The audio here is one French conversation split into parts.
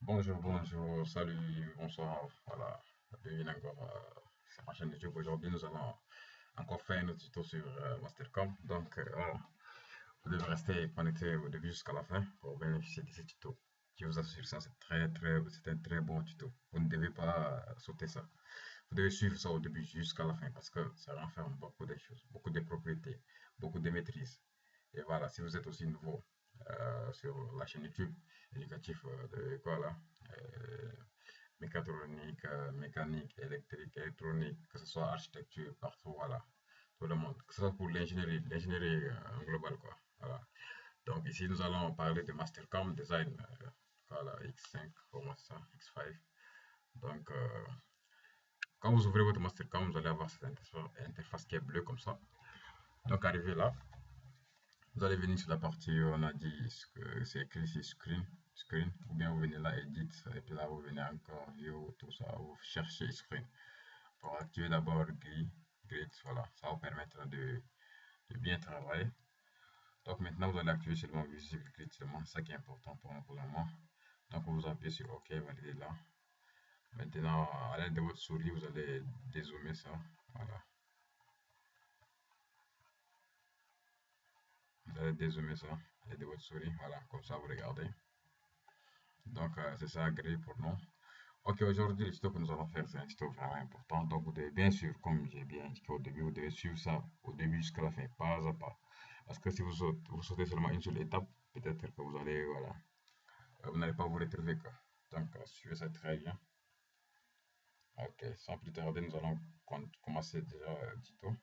Bonjour, bonjour, salut, bonsoir, voilà, bienvenue encore sur ma chaîne YouTube. Aujourd'hui, nous allons encore faire un autre tuto sur Mastercam. Donc, voilà, vous devez rester connecté au début jusqu'à la fin pour bénéficier de ce tuto. Je vous assure, ça, c'est un très bon tuto. Vous ne devez pas sauter ça. Vous devez suivre ça au début jusqu'à la fin parce que ça renferme beaucoup de choses, beaucoup de propriétés, beaucoup de maîtrises. Et voilà, si vous êtes aussi nouveau sur la chaîne YouTube éducatif de quoi là, euh, mécatronique, mécanique, électrique, électronique, que ce soit architecture, partout, voilà, tout le monde, que ce soit pour l'ingénierie globale, quoi. Voilà. Donc ici, nous allons parler de Mastercam Design, voilà, X5, comment ça, X5. Donc, quand vous ouvrez votre Mastercam, vous allez avoir cette interface qui est bleue comme ça. Donc, arrivé là, vous allez venir sur la partie où on a dit que c'est écrit ici screen, ou bien vous venez là, edit, et puis là, vous venez encore view, tout ça, vous cherchez screen. Pour activer d'abord grid, voilà, ça va vous permettre de bien travailler. Donc maintenant, vous allez activer seulement visible grid, seulement, ça qui est important pour nous pour le moment. Donc vous appuyez sur OK, validez là. Maintenant, à l'aide de votre souris, vous allez dézoomer ça, voilà. Vous allez dézoomer ça à l'aide de votre souris, voilà, comme ça vous regardez. Donc c'est ça, gris pour nous. Ok, aujourd'hui, le tuto que nous allons faire, c'est un tuto vraiment important. Donc, vous devez bien suivre, comme j'ai bien indiqué au début, vous devez suivre ça au début jusqu'à la fin, pas à pas. Parce que si vous sautez seulement une seule étape, peut-être que vous allez, voilà, vous n'allez pas vous retrouver, quoi. Donc, suivez ça très bien. Ok, sans plus tarder, nous allons commencer déjà le tuto.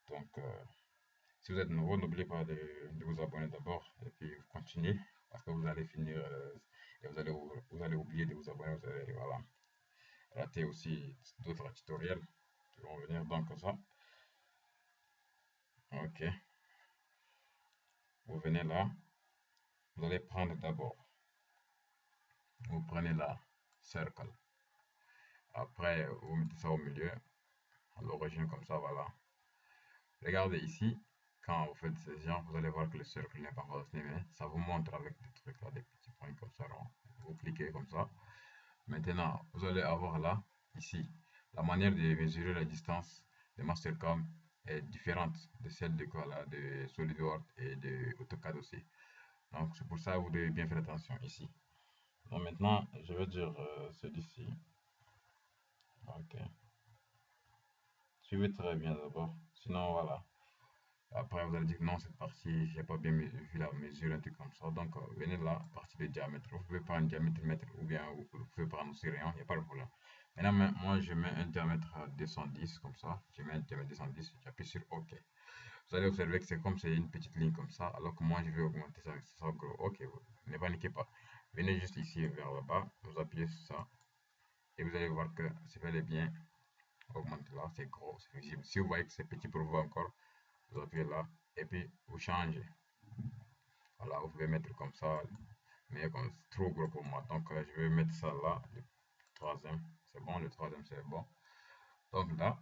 Donc, si vous êtes nouveau, n'oubliez pas de vous abonner d'abord et puis vous continuez parce que vous allez finir et vous allez oublier de vous abonner, vous allez, voilà, rater aussi d'autres tutoriels qui vont venir. Donc ça, ok, vous venez là, vous allez prendre d'abord, vous prenez la circle, après vous mettez ça au milieu, à l'origine comme ça, voilà. Regardez ici, quand vous faites ces gens, vous allez voir que le cercle n'est pas façonné, mais ça vous montre avec des trucs là, des petits points comme ça, ronds. Vous cliquez comme ça. Maintenant, vous allez avoir là, ici, la manière de mesurer la distance de Mastercam est différente de celle de, quoi, là, de SolidWorks et de AutoCAD aussi. Donc, c'est pour ça que vous devez bien faire attention ici. Donc, maintenant, je vais dire celui-ci. Ok. Suivez très bien d'abord. Sinon, voilà. Après, vous allez dire que non, cette partie, j'ai pas bien vu la mesure, un truc comme ça. Donc, venez là, partie de diamètre. Vous pouvez prendre un diamètre mètre ou bien vous pouvez prendre aussi rayon, il n'y a pas de problème. Maintenant, moi, je mets un diamètre 210 comme ça. Je mets un diamètre 210, j'appuie sur OK. Vous allez observer que c'est comme c'est une petite ligne comme ça, alors que moi, je vais augmenter ça, c'est ça gros. OK, ne paniquez pas. Venez juste ici vers le bas, vous appuyez sur ça et vous allez voir que c'est bel et bien augmenté là, c'est gros, c'est visible. Si vous voyez que c'est petit pour vous encore, vous appuyez là et puis vous changez. Voilà, vous pouvez mettre comme ça, mais comme c'est trop gros pour moi. Donc, je vais mettre ça là, le troisième, c'est bon, le troisième, c'est bon. Donc là,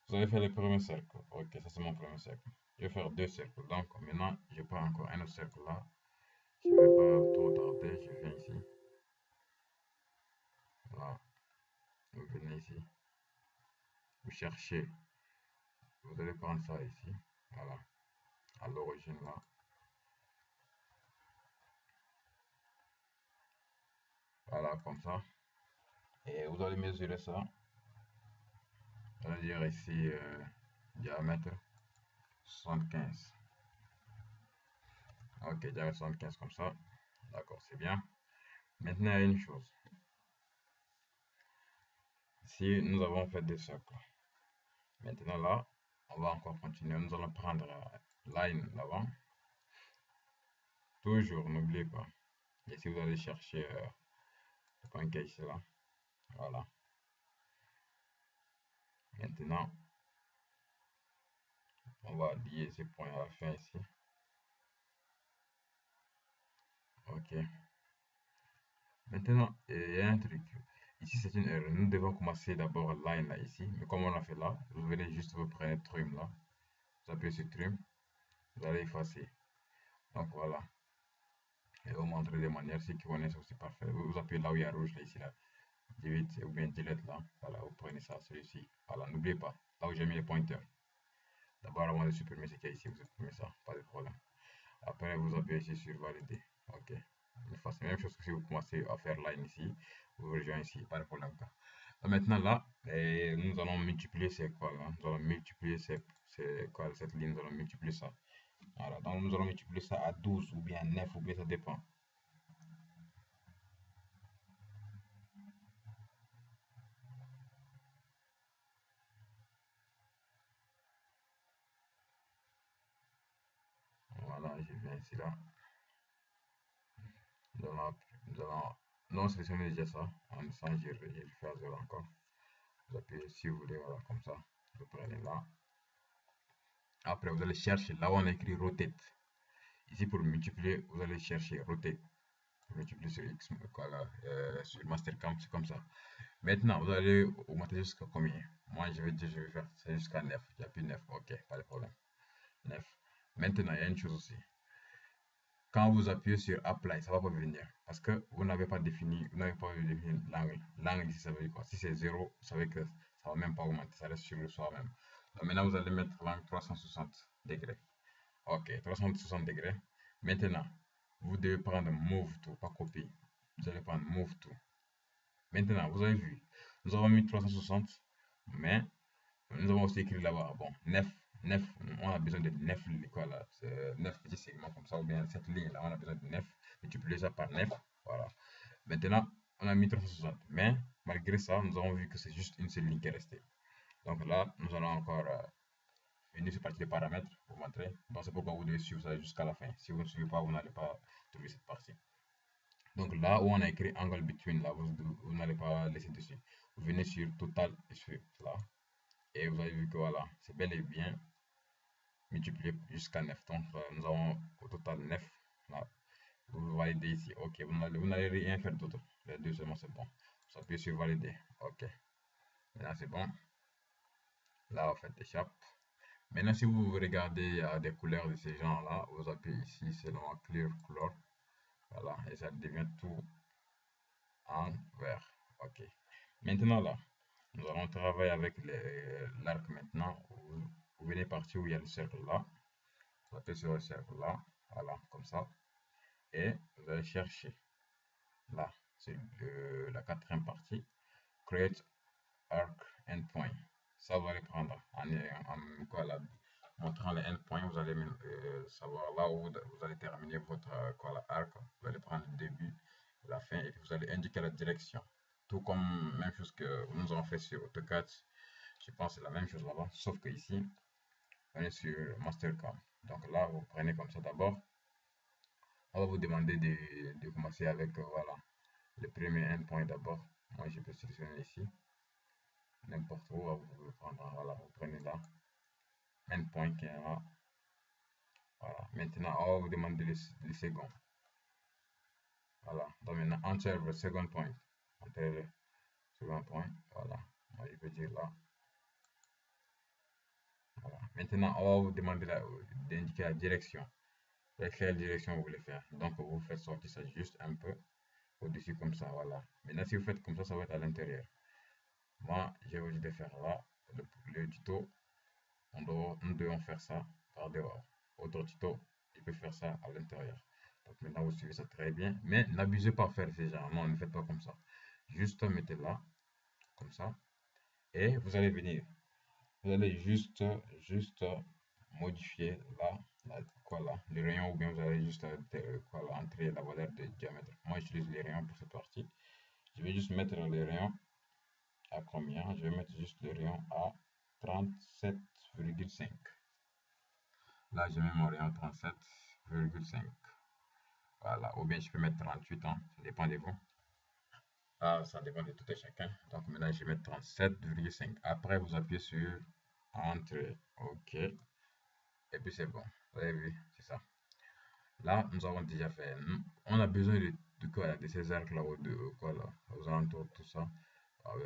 vous allez faire le premier cercle. Ok, ça c'est mon premier cercle. Je vais faire deux cercles. Donc, maintenant, je prends encore un autre cercle là. Je ne vais pas trop tarder, je viens ici. Voilà, vous venez ici. Vous cherchez, vous allez prendre ça ici. Voilà, à l'origine là. Voilà, comme ça. Et vous allez mesurer ça. C'est-à-dire ici, diamètre 75. Ok, diamètre 75 comme ça. D'accord, c'est bien. Maintenant, il y a une chose. Si nous avons fait des cercles, maintenant là, on va encore continuer. Nous allons prendre line l'avant. Toujours, n'oubliez pas. Et si vous allez chercher le point qui est là, voilà. Maintenant, on va lier ces points à la fin ici. Ok. Maintenant, il y a un truc. Ici, c'est une erreur. Nous devons commencer d'abord line là, ici. Mais comme on l'a fait là, vous venez juste vous prendre trim là. Vous appuyez sur trim. Vous allez effacer. Donc voilà. Et vous montrer des manières, ceux qui connaissent aussi parfait. Vous appuyez là où il y a rouge, là, ici, là. Delete ou bien delete là. Voilà, vous prenez ça, celui-ci. Voilà, n'oubliez pas, là où j'ai mis les pointeurs. D'abord, avant de supprimer ce qu'il y a ici, vous supprimez ça, pas de problème. Après, vous appuyez ici sur valider. Ok. Une fois, c'est la même chose que si vous commencez à faire line ici, vous rejoignez ici, pas de problème. Maintenant, là, nous allons multiplier ces quoi là. Nous allons multiplier quoi, cette ligne, nous allons multiplier ça. Voilà, donc nous allons multiplier ça à 12 ou bien 9 ou bien ça dépend. Voilà, je viens ici là. Nous allons, nous allons non sélectionner déjà ça. En instant, je le fais à 0 encore. Vous appuyez si vous voulez, voilà, comme ça. Vous prenez là. Après, vous allez chercher là où on a écrit rotate. Ici, pour multiplier, vous allez chercher rotate. Multiplier sur X, voilà, sur Mastercam, c'est comme ça. Maintenant, vous allez augmenter jusqu'à combien? Moi, je vais dire, je vais faire ça jusqu'à 9. J'appuie 9, ok, pas de problème. 9. Maintenant, il y a une chose aussi. Quand vous appuyez sur Apply, ça va pas venir. Parce que vous n'avez pas défini, l'angle. L'angle ici, ça veut dire quoi? Si c'est 0, vous savez que ça va même pas augmenter, ça reste sur le soi-même. Donc maintenant, vous allez mettre l'angle 360 degrés. Ok, 360 degrés. Maintenant, vous devez prendre Move to, pas copier. Vous allez prendre Move to. Maintenant, vous avez vu, nous avons mis 360, mais nous avons aussi écrit là-bas, bon, 9, 9, on a besoin de 9, quoi là, 9 petits segments comme ça, ou bien cette ligne-là, on a besoin de 9, multiplier ça par 9, voilà. Maintenant, on a mis 360, mais malgré ça, nous avons vu que c'est juste une seule ligne qui est restée. Donc là, nous allons encore venir sur partie des paramètres pour montrer. Donc c'est pourquoi vous devez suivre ça jusqu'à la fin. Si vous ne suivez pas, vous n'allez pas trouver cette partie. Donc là où on a écrit angle between, là, vous n'allez pas laisser dessus. Vous venez sur total sweep là. Et vous avez vu que voilà, c'est bel et bien multiplié jusqu'à 9. Donc nous avons au total 9 là. Vous validez ici. Ok, vous n'allez rien faire d'autre. Les deux seulement c'est bon. Vous appuyez sur valider. Ok. Maintenant c'est bon. Là, vous faites échappe. Maintenant, si vous regardez, il y a des couleurs de ces gens-là. Vous appuyez ici selon Clear Color. Voilà, et ça devient tout en vert. Ok. Maintenant là, nous allons travailler avec l'arc maintenant. Vous venez partir où il y a le cercle là. Vous appuyez sur le cercle là. Voilà, comme ça. Et vous allez chercher là. C'est la quatrième partie. Create arc endpoint. Ça, vous allez prendre quoi, là, montrant les endpoints. Vous allez savoir là où vous allez terminer votre quoi, là, arc. Vous allez prendre le début, la fin, et puis vous allez indiquer la direction. Tout comme même chose que nous avons fait sur AutoCAD. Je pense que c'est la même chose là-bas, sauf que ici, on est sur Mastercam. Donc là, vous prenez comme ça d'abord. On va vous demander de commencer avec voilà, le premier endpoint d'abord. Moi, je peux sélectionner ici. N'importe où, vous pouvez prendre. Voilà, vous prenez là. Endpoint qui est là. Voilà. Maintenant, on va vous demander le second. Voilà. Donc maintenant, enter le second point. Enter le second point. Voilà. Moi, je peux dire là. Voilà. Maintenant, on va vous demander d'indiquer la direction. Quelle direction vous voulez faire. Donc, vous faites sortir ça juste un peu au-dessus comme ça. Voilà. Maintenant, si vous faites comme ça va être à l'intérieur. Moi, je vais vous dire de faire là. Le tuto, nous devons faire ça par dehors. Autre tuto, il peut faire ça à l'intérieur. Donc maintenant, vous suivez ça très bien. Mais n'abusez pas à faire ces genre. Non, ne faites pas comme ça. Juste mettez là, comme ça. Et vous allez venir. Vous allez juste modifier quoi là, le rayon ou bien vous allez juste quoi là, entrer la valeur de diamètre. Moi, j'utilise les rayons pour cette partie. Je vais juste mettre les rayons à combien? Je vais mettre juste le rayon à 37,5. Là, je mets mon rayon 37,5. Voilà, ou bien je peux mettre 38 ans, ça dépend de vous. Ah, ça dépend de tout et chacun. Donc maintenant, je vais mettre 37,5. Après, vous appuyez sur Entrée. OK. Et puis c'est bon. Vous avez vu, c'est ça. Là, nous avons déjà fait. On a besoin quoi, de ces arcs-là, quoi, là, aux alentours, tout ça.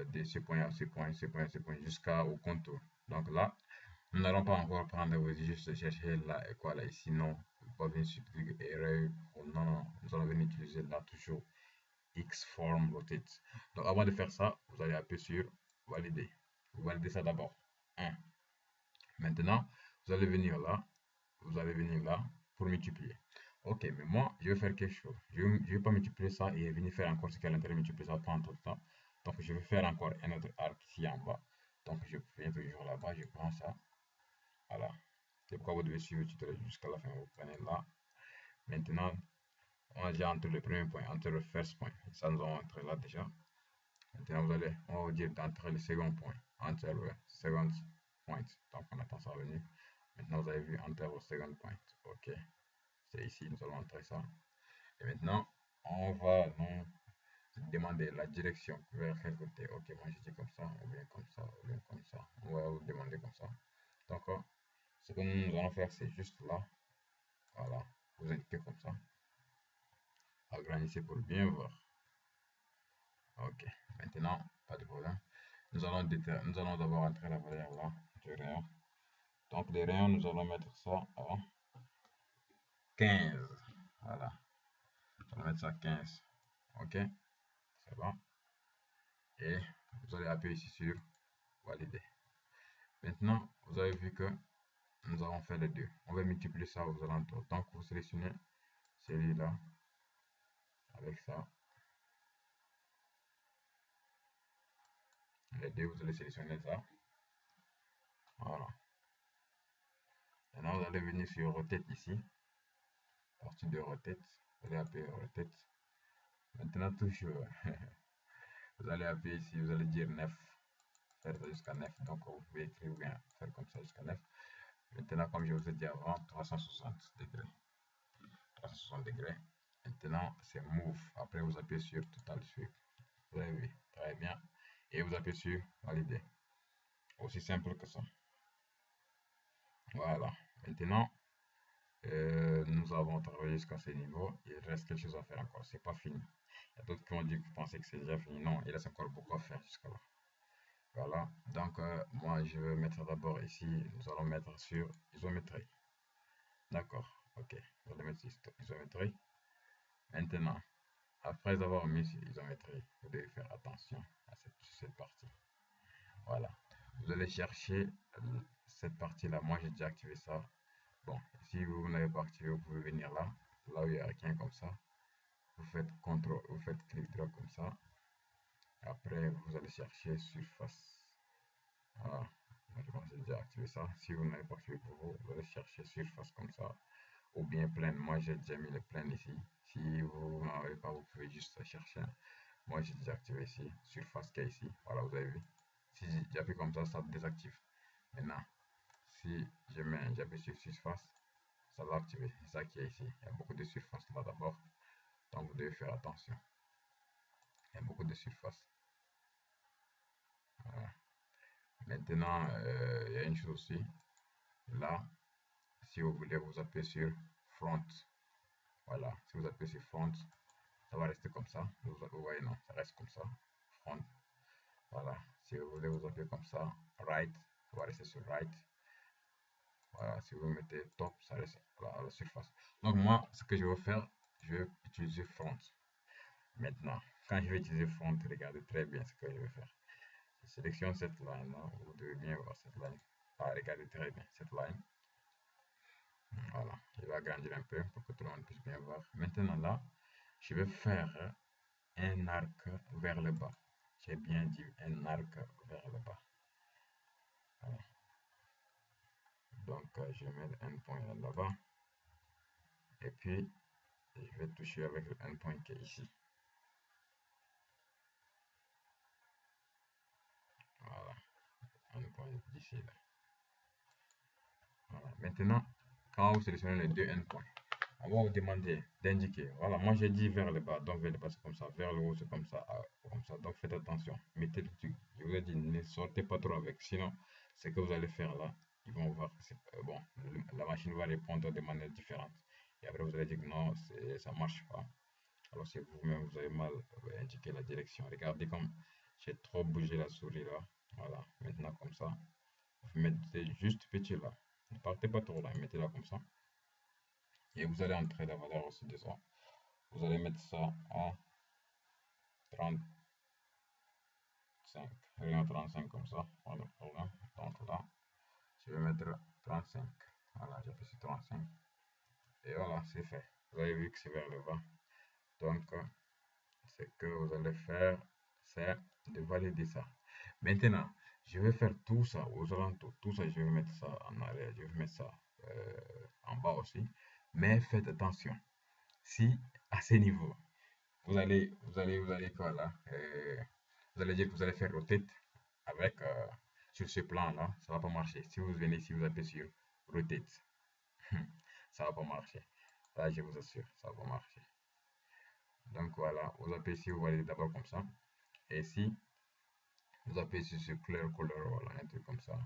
De ce point à ce point, ce point, ce point, jusqu'au contour. Donc là, nous n'allons pas encore prendre, juste chercher là et quoi là ici, non. pas venir substituer erreur. Non, non, nous allons venir utiliser là toujours X form rotate. Donc avant de faire ça, vous allez appuyer sur valider. Vous validez ça d'abord. 1. Maintenant, vous allez venir là. Vous allez venir là pour multiplier. Ok, mais moi, je vais faire quelque chose. Je ne vais pas multiplier ça et venir faire encore ce qu'il y a à l'intérieur, multiplier ça pendant tout le temps. Donc, je vais faire encore un autre arc ici en bas. Donc, je viens toujours là-bas, je prends ça. Voilà. C'est pourquoi vous devez suivre le tutoriel jusqu'à la fin. Vous prenez là. Maintenant, on a déjà entre le premier point, entre le first point. Ça, nous allons entrer là déjà. Maintenant, on va vous dire d'entrer le second point, enter le second point. Donc, on attend ça venir. Maintenant, vous avez vu enter le second point. Ok, c'est ici, nous allons entrer ça. Et maintenant, on va nous demander la direction vers quel côté. Ok, moi je dis comme ça, ou bien comme ça, ou bien comme ça. On va vous demander comme ça. Donc, ce que nous allons faire, c'est juste là. Voilà, vous indiquez comme ça. Agrandissez pour bien voir. Ok, maintenant, pas de problème. Nous allons d'abord entrer la valeur là du rayon. Donc, les rayons, nous allons mettre ça à 15. Voilà, on va mettre ça à 15. Ok, c'est bon. Et vous allez appuyer ici sur valider. Maintenant, vous avez vu que nous avons fait les deux. On va multiplier ça aux alentours. Donc, vous sélectionnez celui-là avec ça. Les deux, vous allez sélectionner ça. Voilà. Maintenant, vous allez venir sur rotate ici. Partie de rotate. Vous allez appuyer rotate. Maintenant, toujours, vous allez appuyer ici. Vous allez dire 9. Faire ça jusqu'à 9. Donc, vous pouvez écrire ou bien faire comme ça jusqu'à 9. Maintenant, comme je vous ai dit avant, 360 degrés. 360 degrés. Maintenant, c'est move. Après, vous appuyez sur total sweep. Vous avez vu, très bien. Et vous appuyez sur valider. Aussi simple que ça. Voilà. Maintenant, nous avons travaillé jusqu'à ce niveau. Il reste quelque chose à faire encore. C'est pas fini. Il y a d'autres qui ont dit que pensaient que c'est déjà fini. Non, il reste encore beaucoup à faire jusqu'à là. Voilà. Donc, moi, je vais mettre d'abord ici. Nous allons mettre sur isométrie. D'accord. Ok. Vous allez mettre sur isométrie. Maintenant, après avoir mis sur isométrie, vous devez faire attention à cette partie. Voilà. Vous allez chercher cette partie-là. Moi, j'ai déjà activé ça. Bon, si vous n'avez pas activé, vous pouvez venir là. Là où il y a rien comme ça. Vous faites CTRL, vous faites clic droit comme ça. Après, vous allez chercher surface. Voilà. Moi, j'ai déjà activé ça. Si vous n'avez pas activé pour vous, vous allez chercher surface comme ça. Ou bien pleine. Moi, j'ai déjà mis le plein ici. Si vous n'en avez pas, vous pouvez juste chercher. Moi, j'ai déjà activé ici. Surface qui est ici. Voilà, vous avez vu. Si j'appuie comme ça désactive. Maintenant, si j'appuie sur surface, ça va activer. C'est ça qui est ici. Il y a beaucoup de surface là d'abord. Donc, vous devez faire attention. Il y a beaucoup de surface. Voilà. Maintenant, il y a une chose aussi. Là, si vous voulez, vous appuyez sur front. Voilà. Si vous appuyez sur front, ça va rester comme ça. Vous voyez, non, ça reste comme ça. Front. Voilà. Si vous voulez, vous appuyez comme ça. Right. Ça va rester sur right. Voilà, si vous mettez top, ça reste à la surface. Donc moi, ce que je vais faire, je vais utiliser front. Maintenant, quand je vais utiliser front, regardez très bien ce que je vais faire. Je sélectionne cette ligne là, vous devez bien voir cette ligne. Ah, regardez très bien cette ligne. Voilà, je vais agrandir un peu pour que tout le monde puisse bien voir. Maintenant là, je vais faire un arc vers le bas. J'ai bien dit un arc vers le bas. Voilà. Donc, je vais mettre un point là-bas. Et puis, je vais toucher avec le endpoint qui est ici. Voilà, endpoint d'ici là. Voilà. Maintenant, quand vous sélectionnez les deux endpoints, on va vous demander d'indiquer. Voilà, moi j'ai dit vers le bas, donc vers le bas c'est comme ça, vers le haut c'est comme ça, comme ça. Donc faites attention. Mettez le truc. Je vous ai dit, ne sortez pas trop avec, sinon ce que vous allez faire là, ils vont voir que bon, la machine va répondre de manière différente. Et après vous allez dire que non, ça marche pas. Alors si vous-même vous avez mal indiqué la direction, regardez comme j'ai trop bougé la souris là. Voilà, maintenant comme ça, vous mettez juste petit là. Ne partez pas trop là, mettez là comme ça. Et vous allez entrer la valeur aussi de ça. Vous allez mettre ça à 35. Rien à 35 comme ça, pas de problème. Donc là, je vais mettre 35. Voilà, j'appuie sur 35. Et voilà, c'est fait. Vous avez vu que c'est vers le bas. Donc, ce que vous allez faire, c'est de valider ça. Maintenant, je vais faire tout ça aux alentours. Tout ça, je vais mettre ça en arrière. Je vais mettre ça en bas aussi. Mais faites attention. Si à ce niveau, vous allez quoi là? Vous allez dire que vous allez faire rotate avec sur ce plan-là, ça va pas marcher. Si vous venez ici, vous appuyez sur rotate, ça va pas marcher. Là, je vous assure, ça va pas marcher. Donc voilà, vous appuyez ici, vous validez d'abord comme ça. Et ici, vous appuyez sur clear color, voilà, un truc comme ça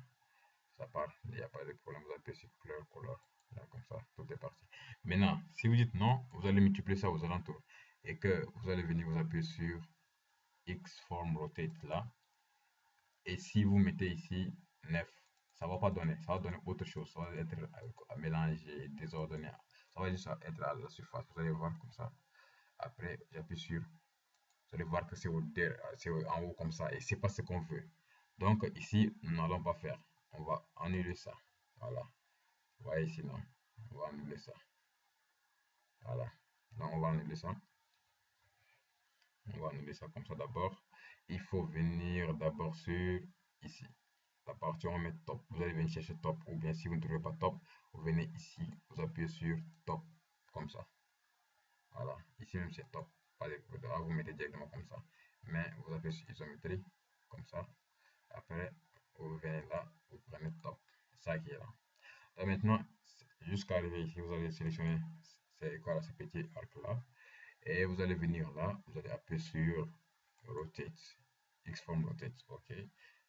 part, il n'y a pas de problème, vous appuyez sur clear color, là, comme ça, tout est parti. Maintenant, si vous dites non, vous allez multiplier ça aux alentours et que vous allez venir vous appuyer sur X form rotate là. Et si vous mettez ici 9, ça ne va pas donner, ça va donner autre chose, ça va être mélangé, désordonné, ça va juste être à la surface, vous allez voir comme ça. Après, j'appuie sur, vous allez voir que c'est en haut comme ça, et c'est pas ce qu'on veut. Donc ici, nous n'allons pas faire, on va annuler ça, voilà. Vous voyez ici, non, on va annuler ça, voilà. Donc on va annuler ça, on va annuler ça comme ça d'abord. Il faut venir d'abord sur ici. La partie on met top. Vous allez venir chercher top, ou bien si vous ne trouvez pas top, vous venez ici, vous appuyez sur top, comme ça. Voilà, ici même c'est top. Pas de, là, vous mettez directement comme ça. Mais vous appuyez sur isométrie, comme ça. Après, vous venez là, vous prenez top. Ça qui est là. Et maintenant, jusqu'à arriver ici, vous allez sélectionner c'est quoi là, ce petit arc là. Et vous allez venir là, vous allez appuyer sur rotate, X-form rotate, ok.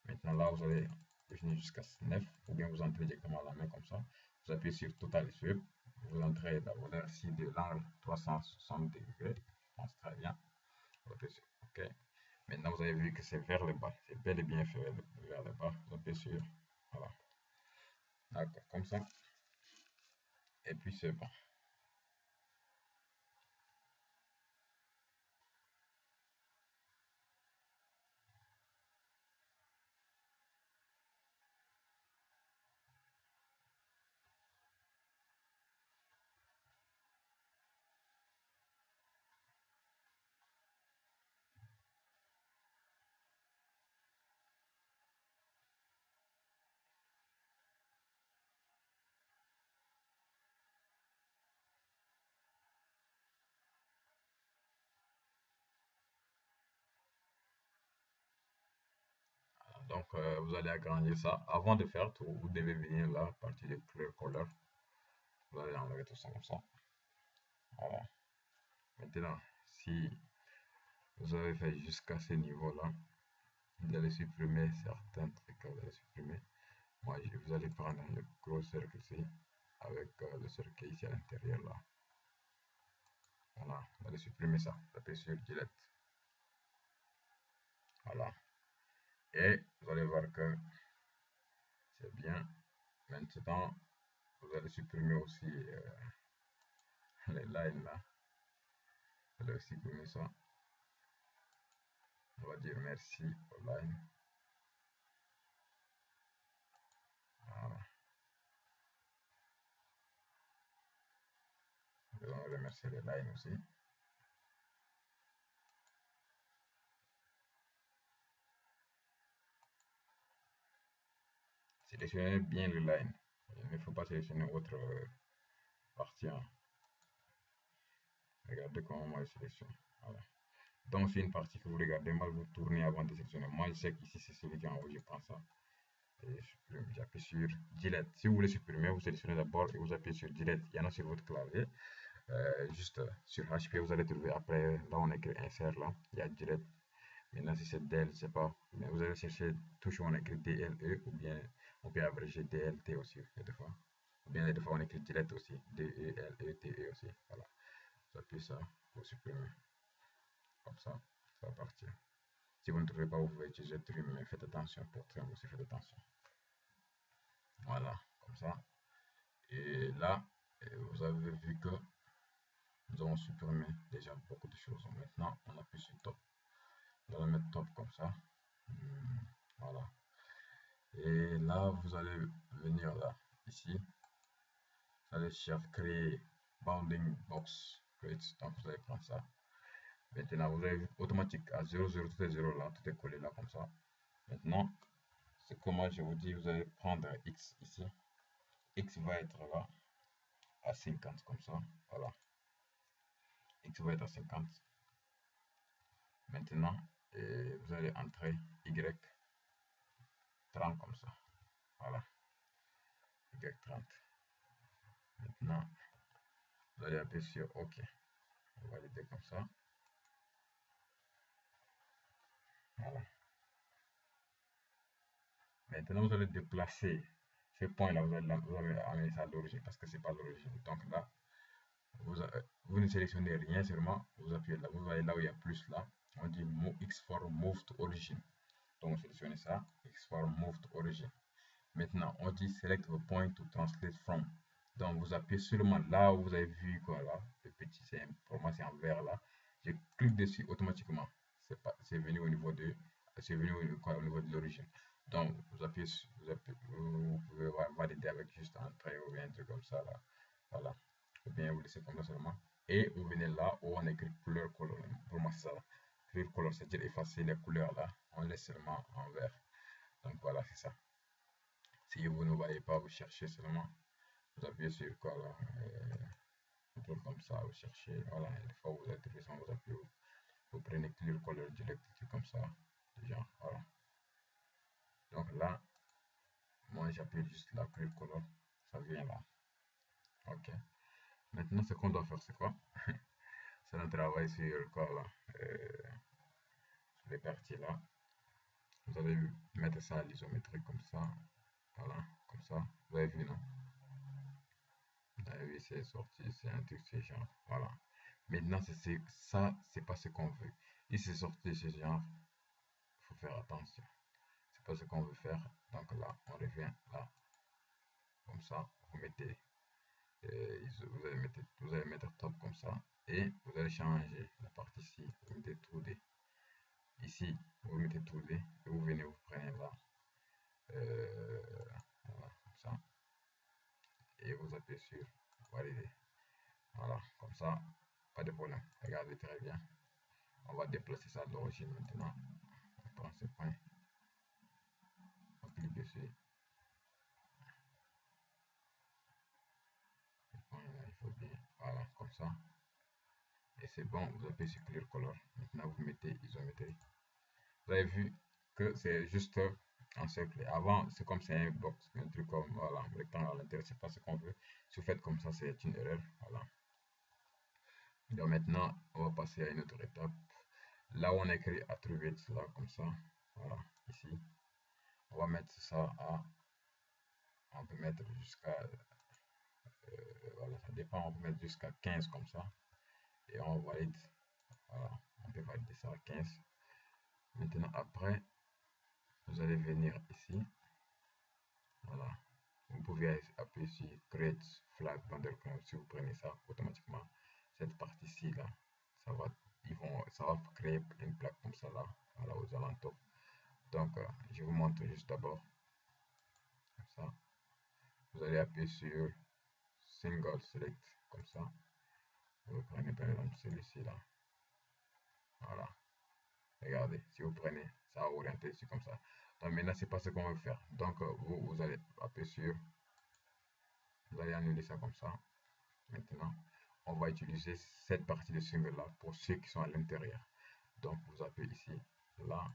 Maintenant là, vous allez venir jusqu'à 9, ou bien vous entrez directement à la main comme ça. Vous appuyez sur Total Sweep, vous entrez la valeur ici de l'angle 360 degrés, je pense très bien. Vous appuyez sur OK. Maintenant, vous avez vu que c'est vers le bas, c'est bel et bien fait vers le bas. Vous appuyez sur, voilà, d'accord, comme ça. Et puis c'est bon. Donc, vous allez agrandir ça. Avant de faire tout, vous devez venir là, à partir de Clear Color. Vous allez enlever tout ça comme ça. Voilà. Maintenant, si vous avez fait jusqu'à ce niveau-là, vous allez supprimer certains trucs, vous allez supprimer. Moi, vous allez prendre le gros cercle ici, avec le cercle ici à l'intérieur là. Voilà, vous allez supprimer ça. Tapez sur Delete. Voilà. Et vous allez voir que c'est bien. Maintenant, vous allez supprimer aussi les lines là. Vous allez supprimer ça. On va dire merci aux lines. Voilà. Nous allons remercier les lines aussi. Sélectionnez bien les lines. Il ne faut pas sélectionner autre partie. Hein. Regardez comment moi je sélectionne. Voilà. Donc, c'est une partie que vous regardez mal, vous tournez avant de sélectionner. Moi, je sais qu'ici, c'est celui qui est en haut, je prends ça. Et j'appuie sur Delete. Si vous voulez supprimer, vous sélectionnez d'abord et vous appuyez sur Delete. Il y en a sur votre clavier. Juste sur HP, vous allez trouver après, là on écrit insert, là, il y a Delete. Maintenant, si c'est DL, je sais pas. Mais vous allez chercher toujours on écrit DLE ou bien on peut abréger DLT aussi, des fois. Ou bien des fois on écrit Delete aussi, DELETE aussi. Voilà. Vous appuyez ça pour supprimer. Comme ça va partir. Si vous ne trouvez pas, vous pouvez utiliser trim, mais faites attention pour trim aussi, faites attention. Voilà, comme ça. Et là, Et vous avez vu que nous avons supprimé déjà beaucoup de choses. Maintenant, on appuie sur top. Vous allez mettre top comme ça. Voilà. Et là, vous allez venir là, ici. Vous allez chercher créer bounding box create. Donc, vous allez prendre ça. Maintenant, vous avez automatique à 0, 0, tout est 0 là, tout est collé là comme ça. Maintenant, c'est comment je vous dis, vous allez prendre X ici. X va être là à 50 comme ça. Voilà. X va être à 50. Maintenant, vous allez entrer Y 30 comme ça. Voilà. Y 30. Maintenant, vous allez appuyer sur OK. Valider comme ça. Voilà. Maintenant, vous allez déplacer ces points-là. Vous allez amener ça à l'origine parce que c'est pas l'origine. Donc là, vous ne sélectionnez rien, seulement vous appuyez là. Vous voyez là où il y a plus là. On dit X for move to origin. Donc, sélectionnez ça. X for move to origin. Maintenant, on dit select the point to translate from. Donc, vous appuyez seulement là où vous avez vu quoi là. Le petit, pour moi, c'est en vert là. Je clique dessus automatiquement. C'est venu au niveau de, c'est venu au niveau de l'origine. Donc, vous pouvez valider avec juste un trait ou bien un truc comme ça là. Voilà. Ou bien vous laissez comme ça seulement. Et vous venez là où on écrit couleur color. Pour moi, c'est ça. Clear color, c'est-à-dire effacer les couleurs là. On laisse seulement en vert. Donc voilà, c'est ça. Si vous ne voyez pas, vous cherchez seulement. Vous appuyez sur quoi là, un truc comme ça, vous cherchez. Voilà, une fois que vous êtes trouvé ça, vous appuyez. Vous prenez clear color direct, comme ça. Genre, voilà. Donc là, moi j'appuie juste la clear color. Ça vient là. Ok. Maintenant, ce qu'on doit faire, c'est quoi? C'est un travail sur quoi là, sur les parties là. Vous allez mettre ça à l'isométrique comme ça. Voilà, comme ça. Vous avez vu, non? Vous avez vu, c'est sorti, c'est un truc, c'est genre. Voilà. Maintenant, ça, c'est pas ce qu'on veut. Et c'est sorti de ce genre, il faut faire attention. C'est pas ce qu'on veut faire. Donc là, on revient là. Comme ça, vous allez mettre top comme ça. Et vous allez changer la partie ici. Vous mettez tout D. Ici, vous mettez tout D. Et vous venez, vous prenez là. Voilà, comme ça. Et vous appuyez sur valider. Voilà, comme ça, pas de problème. Regardez très bien. On va déplacer ça à l'origine maintenant. On prend ce point. On clique dessus. Il faut bien. Voilà, comme ça. Et c'est bon, vous appuyez sur Clear Color. Maintenant, vous mettez isométrie. Vous avez vu que c'est juste un cercle. Avant, c'est comme c'est un box, un truc comme voilà, un rectangle à l'intérieur, c'est pas ce qu'on veut. Si vous faites comme ça, c'est une erreur. Voilà. Donc maintenant, on va passer à une autre étape. Là où on écrit attributes, là, comme ça. Voilà, ici. On va mettre ça à. On peut mettre jusqu'à. Voilà, ça dépend. On peut mettre jusqu'à 15 comme ça. Et on valide. Voilà, on peut valider ça à 15. Maintenant, après, vous allez venir ici. Voilà. Vous pouvez appuyer sur Create Flag Underground. Si vous prenez ça, automatiquement, cette partie-ci, là, ça va créer une plaque comme ça, là, voilà, aux alentours. Donc, je vous montre juste d'abord. Comme ça. Vous allez appuyer sur Single Select, comme ça. Vous prenez par exemple celui-ci, là. Voilà. Regardez, si vous prenez, ça va orienter ici comme ça. Donc maintenant, c'est pas ce qu'on veut faire. Donc vous allez appuyer sur, vous allez annuler ça comme ça. Maintenant, on va utiliser cette partie de single là pour ceux qui sont à l'intérieur. Donc vous appuyez ici, là,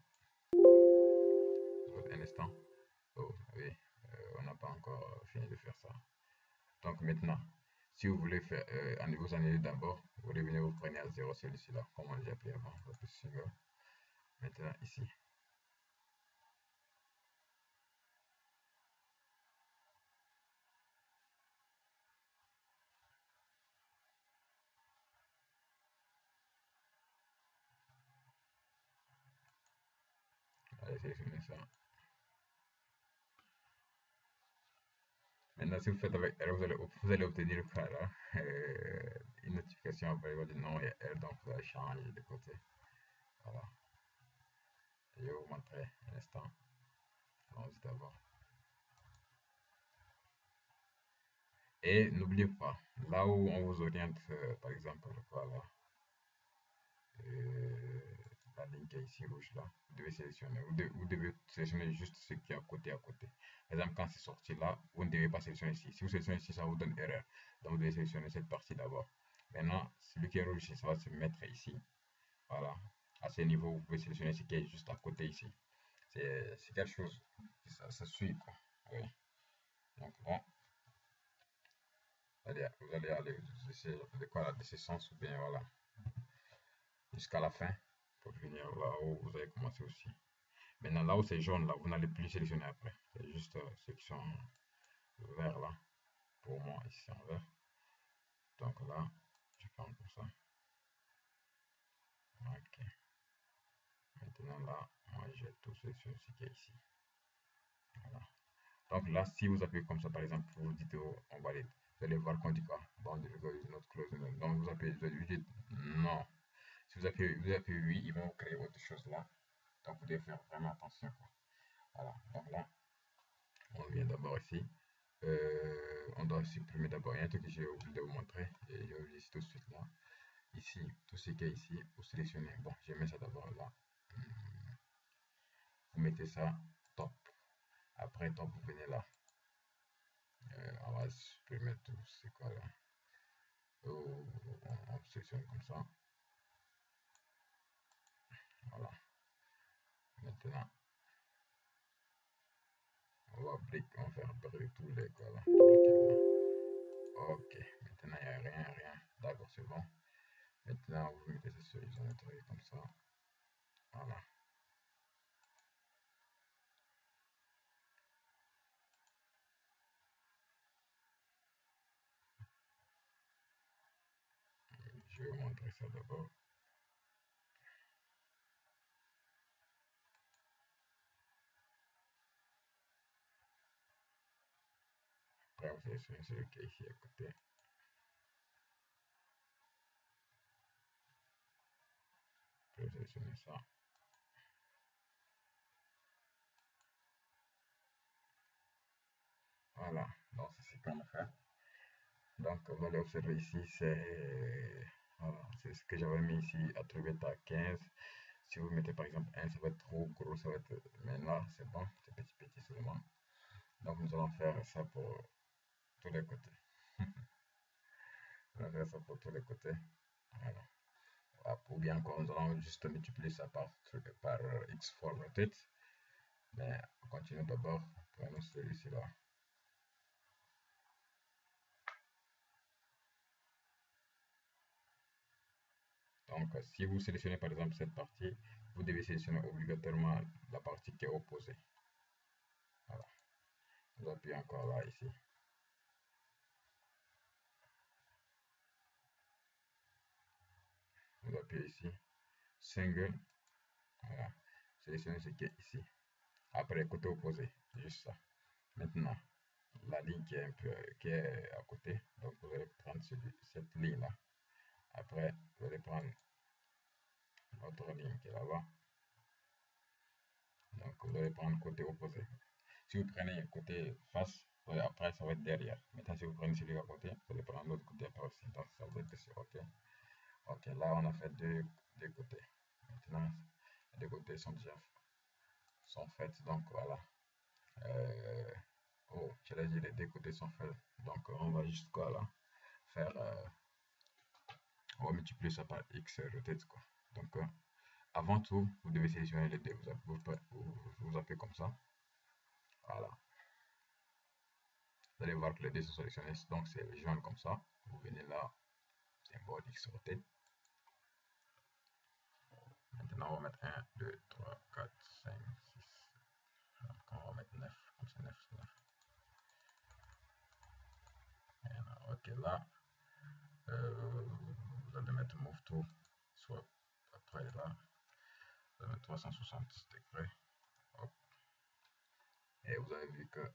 un instant. Oh oui, on n'a pas encore fini de faire ça. Donc maintenant, si vous voulez faire, vous annulez d'abord, vous revenez, vous prenez à 0 celui-ci là, comme on l'a appelé avant, vous appuyez single. Maintenant ici, allez sélectionner ça. Maintenant, si vous faites avec R, vous allez obtenir quoi là? Une notification après, il va dire non, il y a R, donc vous allez changer de côté. Voilà. Je vais vous montrer un instant. Allons-y d'abord. Et n'oubliez pas, là où on vous oriente, par exemple, voilà, euh, la ligne qui est ici rouge là, vous devez sélectionner, vous devez sélectionner juste ce qui est à côté. Par exemple, quand c'est sorti là, vous ne devez pas sélectionner ici. Si vous sélectionnez ici, ça vous donne erreur. Donc vous devez sélectionner cette partie d'abord. Maintenant, celui qui est rouge ici, ça va se mettre ici. Voilà. À ce niveau, vous pouvez sélectionner ce qui est juste à côté ici. C'est quelque chose, ça suit quoi. Oui. Donc bon, vous allez aller de ce sens ou bien voilà, jusqu'à la fin pour finir là où vous avez commencé aussi. Maintenant, là où c'est jaune, là, vous n'allez plus sélectionner après. C'est juste ceux qui sont verts là. Pour moi, ici en vert. Donc là, je prends comme ça. Ok. Maintenant là, moi j'ai tout sélectionné ce qui est ici. Voilà. Donc là, si vous appuyez comme ça, par exemple, vous dites on valide, vous allez voir qu'on dit quoi? Bon, notre clause. Donc vous appuyez, vous dites non. Si vous appuyez oui, ils vont créer autre chose là. Donc vous devez faire vraiment attention. Quoi. Voilà. Donc là, on vient d'abord ici. On doit supprimer d'abord. Il y a un truc que j'ai oublié de vous montrer. Et je vais tout de suite là. Ici, tout ce qui est ici, vous sélectionnez. Bon, je mets ça d'abord là. Vous mettez ça top. Après top, vous venez là. On va supprimer tout. C'est quoi là? On sélectionne comme ça. Voilà. Maintenant, on va faire briller tous les quoi là. Ok. Maintenant, il n'y a rien. D'accord, c'est bon. Maintenant, vous mettez ça sur isométrie comme ça. Voilà. Je vais vous montrer ça d'abord. Après, vous sélectionnez celui qui est ici à côté. Après, vous sélectionnez ça. Voilà. Donc, c'est ce qu'on a fait. Donc, vous allez observer ici, voilà, c'est ce que j'avais mis ici, attribué à 15. Si vous mettez par exemple 1, ça va être trop gros, ça va être. Mais là, c'est bon, c'est petit seulement. Donc, nous allons faire ça pour tous les côtés. On va faire ça pour tous les côtés. Voilà. Ou bien encore, nous allons juste multiplier ça par x fois rotate. Mais on continue d'abord. Prenons celui-ci là. Donc, si vous sélectionnez par exemple cette partie, vous devez sélectionner obligatoirement la partie qui est opposée. Voilà. Vous appuyez encore là, ici. Vous appuyez ici. Single. Voilà. Sélectionnez ce qui est ici. Après, côté opposé. Juste ça. Maintenant, la ligne qui est à côté. Donc, vous allez prendre cette ligne-là. Après, vous allez prendre l'autre ligne qui est là-bas. Donc, vous allez prendre côté opposé. Si vous prenez côté face, après, ça va être derrière. Maintenant, si vous prenez celui à côté, vous allez prendre l'autre côté après aussi. Donc, ça va être dessus. OK. Ok, là, on a fait deux côtés. Maintenant, les deux côtés sont déjà faits. Donc, voilà. Oh, j'allais dire les deux côtés sont faits. Donc, on va juste quoi là faire. On va multiplier ça par x rotate quoi. Donc, avant tout, vous devez sélectionner les deux. Vous appuyez comme ça. Voilà. Vous allez voir que les deux sont sélectionnés. Donc, c'est jaune comme ça. Vous venez là, symbole x rotate. Maintenant, on va mettre 1, 2, 3, 4, 5, 6. On va mettre 9. Comme ça, 9, 9. Ok, là, vous allez mettre move to, soit après là, vous allez mettre 360 degrés. Hop. Et vous avez vu que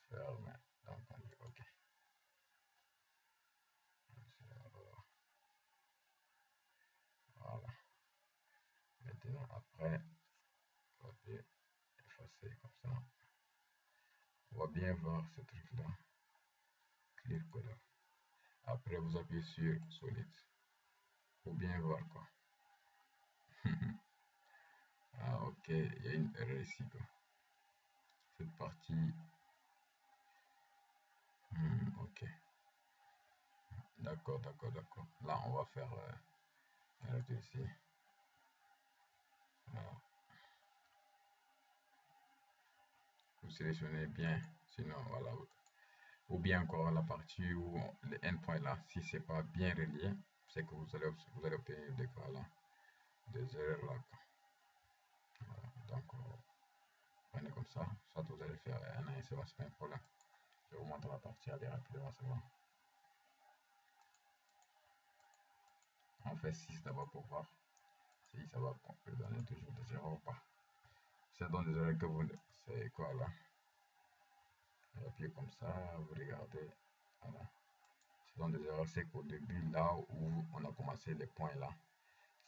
ferme. Donc on dit OK. Voilà. Maintenant, après, on va bien effacer comme ça. On va bien voir ce truc-là. Clear color. Après, vous appuyez sur Solid. Pour bien voir quoi. Ah, ok, il y a une erreur ici quoi. Cette partie. Ok. D'accord, d'accord, d'accord. Là, on va faire un autre ici. Voilà. Vous sélectionnez bien, sinon voilà. Ou bien encore la partie où le endpoint là, si c'est pas bien relié, c'est que vous allez obtenir des, voilà, des erreurs là. Voilà. Donc, prenez comme ça. Soit vous allez faire un an, c'est bon, c'est pas un problème. Je vous montre la partie, aller rapidement, c'est bon. On fait 6 d'abord pour voir si ça va donner toujours des erreurs ou pas. Si ça donne des erreurs que vous, c'est quoi là? Vous appuyez comme ça, vous regardez, voilà. Ça donne des erreurs, c'est qu'au début, là où on a commencé les points là,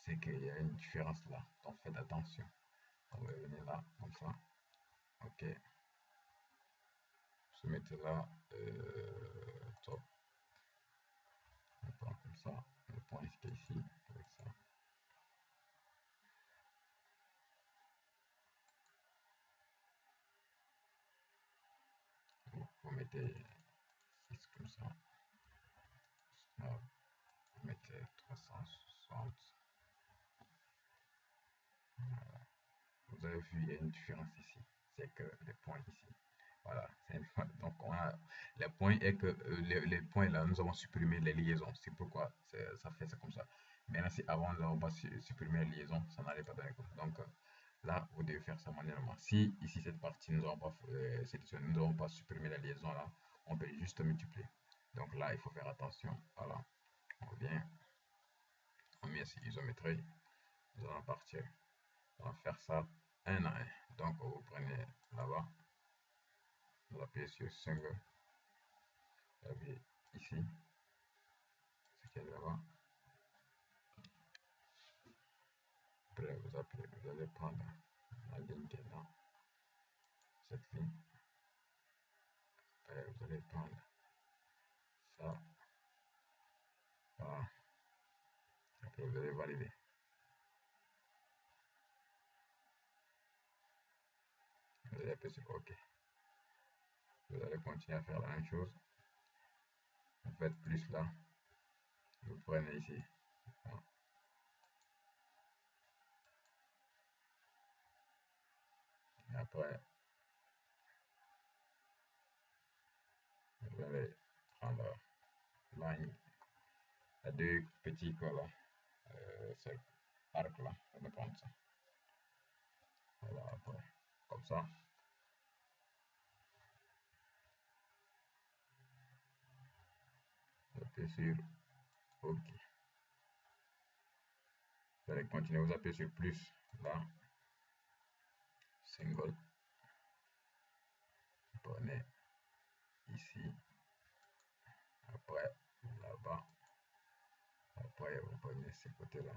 c'est qu'il y a une différence là. Donc faites attention. On va venir là, comme ça. Ok. Se mettez là, top. On prend comme ça, le point est ici, avec ça. Vous mettez 6 comme ça. Là, vous mettez 360. Voilà. Vous avez vu, il y a une différence ici. C'est que les points ici. Voilà. Donc, on a, le point est que les points là, nous avons supprimé les liaisons. C'est pourquoi ça fait ça comme ça. Maintenant, si avant nous n'avons pas supprimé les liaisons, ça n'allait pas donner comme ça. Donc, là, vous devez faire ça manuellement. Si ici, cette partie, nous n'avons pas supprimé la liaison là, on peut juste multiplier. Donc là, il faut faire attention. Voilà. On vient, on met ici isométrie. Nous allons partir. On va faire ça un à un. Donc, vous prenez là-bas. Vous appuyez sur single. Vous appuyez ici. Ce qui est là-bas. Après, vous appuyez. Vous allez prendre la ligne qui est là. Cette ligne. Après, vous allez prendre ça. Voilà. Après, vous allez valider. Vous allez appuyer sur OK. Vous allez continuer à faire la même chose. Vous faites plus là. Vous prenez ici. Voilà. Et après, vous allez prendre la deux petits voilà, arcs là. Vous allez prendre ça. Voilà, après, comme ça. Vous appuyez sur OK. Vous allez continuer, vous appuyez sur plus là. Single. Vous prenez ici. Après, là-bas. Après, vous prenez ce côté-là.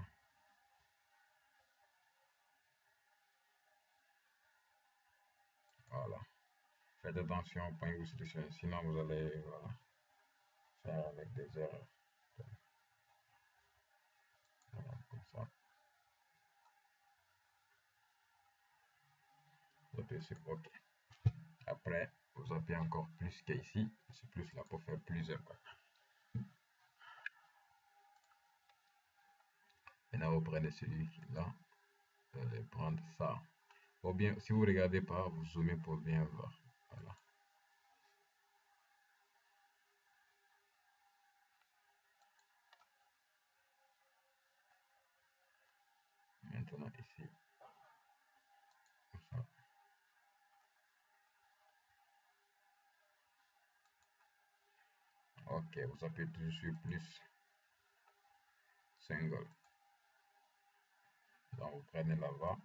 Voilà. Faites attention au point que vous sélectionnez, sinon vous allez voilà, faire avec des erreurs. Voilà, comme ça. Vous appuyez sur OK. Après, vous appuyez encore plus qu'ici. C'est plus là pour faire plusieurs. Maintenant, vous prenez celui-là. Vous allez prendre ça. Ou bien, si vous ne regardez pas, vous zoomez pour bien voir. Voilà. Maintenant, ici. Comme ça. Ok, vous appuyez toujours sur plus. Single. Donc, vous prenez là-bas.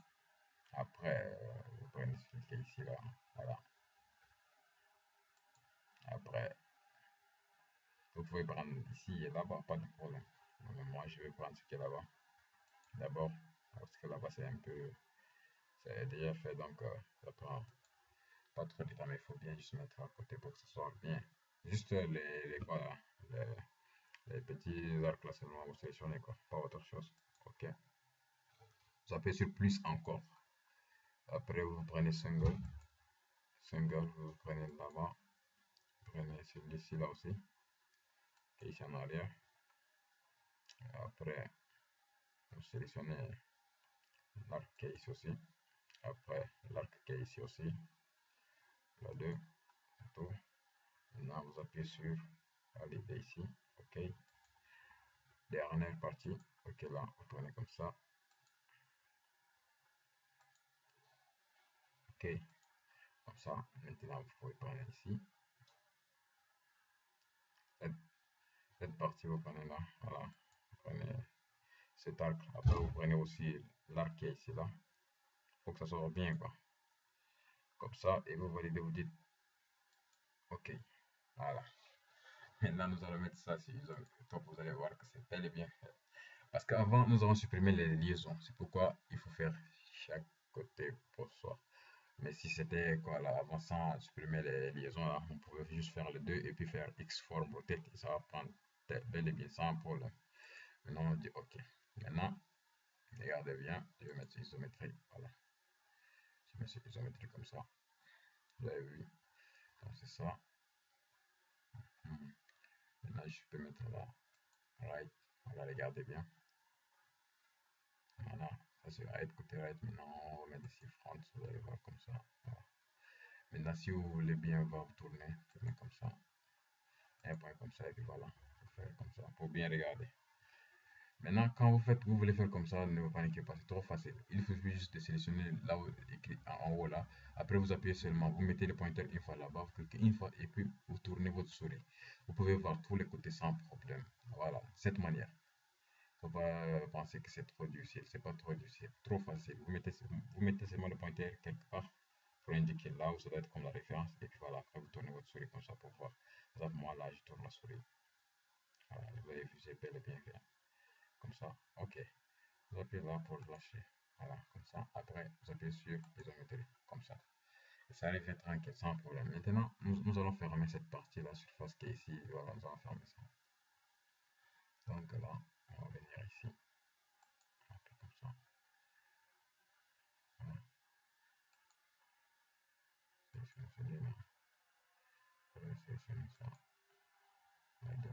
Après, vous prenez celui qui est ici, là. Voilà. Après, vous pouvez prendre ici et là-bas, pas de problème. Donc, moi, je vais prendre ce qui est là-bas. D'abord, parce que là-bas, c'est un peu, c'est déjà fait, donc ça prend pas trop de temps, mais il faut bien juste mettre à côté pour que ça soit bien. Juste voilà, les petits arcs là seulement, vous sélectionnez quoi, pas autre chose. Ok. Vous appuyez sur plus encore. Après, vous prenez single. Single, vous prenez là-bas. Prenez celui-ci là aussi, qui est ici en arrière. Après, vous sélectionnez l'arc qui est ici aussi. Après, l'arc qui est ici aussi. La 2, tout. Maintenant, vous appuyez sur valider ici. Ok. Dernière partie. Ok, là, vous prenez comme ça. Ok. Comme ça, maintenant, vous pouvez prendre ici. Cette partie, vous prenez là. Voilà. Vous prenez cet arc. Après, vous prenez aussi l'arc qui est ici, là. Faut que ça soit bien, quoi. Comme ça, et vous validez, vous dites OK. Voilà. Maintenant, nous allons mettre ça sur Isométrie. Vous allez voir que c'est bel et bien fait. Parce qu'avant, nous avons supprimé les liaisons. C'est pourquoi il faut faire chaque côté pour soi. Mais si c'était quoi là, avant ça, supprimer les liaisons là, on pouvait juste faire les deux et puis faire X forme rotate et ça va prendre bel et bien sans problème. Maintenant, on dit OK. Maintenant, regardez bien, je vais mettre isométrie. Voilà. Je mets sur isométrie comme ça. Vous avez vu. Donc, c'est ça. Maintenant, je peux mettre là, right. Voilà, regardez bien. Voilà, ça c'est right, côté right. Maintenant, on va mettre ici front, vous allez voir comme ça. Voilà. Maintenant, si vous voulez bien voir tourner, tournez comme ça. Un point comme ça, et puis voilà. Vous faire comme ça pour bien regarder. Maintenant, quand vous voulez faire comme ça, ne vous paniquez pas, c'est trop facile. Il suffit juste de sélectionner là où écrit en haut là. Après, vous appuyez seulement, vous mettez le pointeur une fois là-bas, vous cliquez une fois et puis vous tournez votre souris. Vous pouvez voir tous les côtés sans problème. Voilà, cette manière. Faut pas penser que c'est trop difficile, c'est pas trop difficile, trop facile. Vous mettez seulement le pointeur quelque part pour indiquer là où ça doit être comme la référence et puis voilà, après vous tournez votre souris comme ça pour voir. Par exemple, moi là, je tourne la souris. Voilà, vous avez vu, c'est bel et bien fait. Comme ça, ok. Vous appuyez là pour lâcher. Voilà, comme ça. Après, vous appuyez sur isométrie, comme ça. Et ça arrive tranquille, sans problème. Maintenant, nous allons fermer cette partie-là, surface qui est ici. Voilà, nous allons fermer ça. Donc là, on va venir ici. Après, comme ça. Voilà. Sélectionner celui-là. Sélectionner ça. Les deux.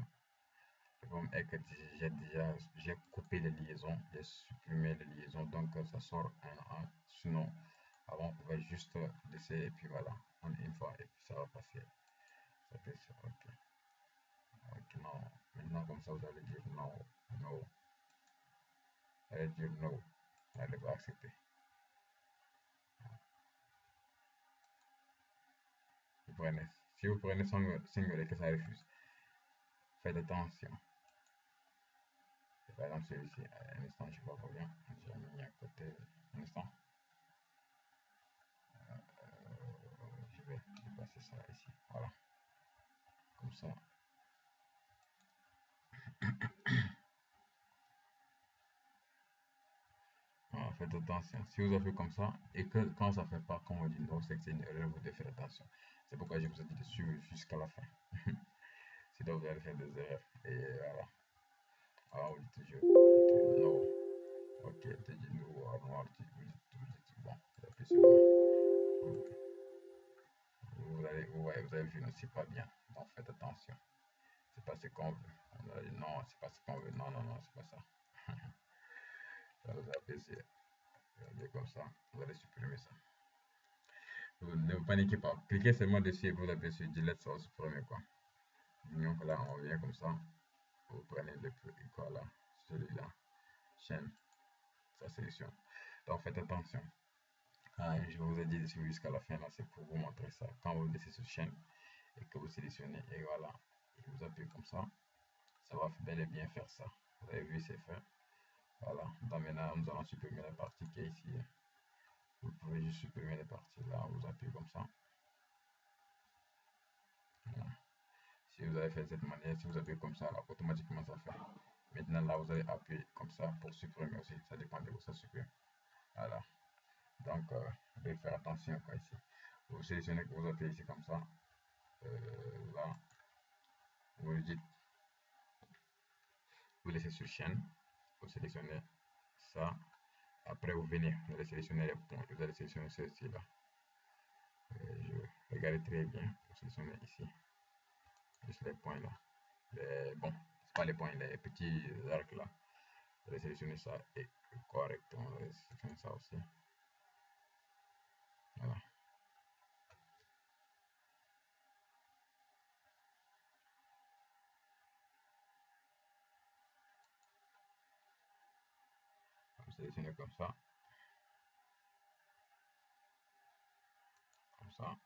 Comme que j'ai coupé les liaisons, j'ai supprimé les liaisons, donc ça sort un. Sinon, avant, on pouvait juste laisser et puis voilà, une fois et puis ça va passer. Ça fait ça, ok. Ok, non. Maintenant, comme ça, vous allez dire non, no. Vous allez dire no. Vous allez pas accepter. Si vous prenez single et que ça refuse, faites attention. Par exemple, celui-ci, un instant, je vois pas bien. J'ai mis à côté. Un instant. Je vais passer ça ici. Voilà. Comme ça. Voilà, faites attention. Si vous avez fait comme ça et que quand ça ne fait pas comme on dit non, c'est que c'est une erreur, vous devez faire attention. C'est pourquoi je vous ai dit de suivre jusqu'à la fin. Sinon, vous allez faire des erreurs. Et voilà. Alors, vous dites toujours non. Ok, tu dis noir, noir, vous dites bon. Vous appuyez sur bon. Okay. Vous avez vu, non, c'est pas bien. Donc, faites attention. C'est pas ce qu'on veut. On a dit non, c'est pas ce qu'on veut. Non, non, non, c'est pas ça. Ça vous appréciez. Regardez comme ça. Vous allez supprimer ça. Ne vous paniquez pas. Cliquez seulement dessus et vous appuyez sur Delete, ça va supprimer quoi. Donc là, on vient comme ça. Vous prenez le quoi là, celui-là. Chaîne. Ça sélectionne. Donc faites attention. Je vous ai dit de suivre jusqu'à la fin là, c'est pour vous montrer ça. Quand vous laissez sur chaîne et que vous sélectionnez et voilà, et vous appuyez comme ça va bel et bien faire ça. Vous avez vu, c'est fait. Voilà. Donc maintenant, nous allons supprimer la partie qui est ici. Vous pouvez juste supprimer les parties là, vous appuyez comme ça. Voilà. Si vous avez fait de cette manière, si vous appuyez comme ça, là, automatiquement ça fait. Maintenant, là, vous allez appuyer comme ça pour supprimer aussi. Ça dépend de où ça supprime. Voilà. Donc, vous devez faire attention quoi, ici. Vous sélectionnez, vous appuyez ici comme ça. Là, vous le dites, vous laissez sur chaîne. Vous sélectionnez ça. Après, vous venez, vous allez sélectionner les points. Vous allez sélectionner ceci là. Regardez très bien. Vous sélectionnez ici. Juste les points là. Bon, c'est pas les points, les petits arcs là. Vous allez sélectionner ça et correctement. Vous allez sélectionner ça aussi. Voilà. Vous sélectionnez comme ça. Comme ça.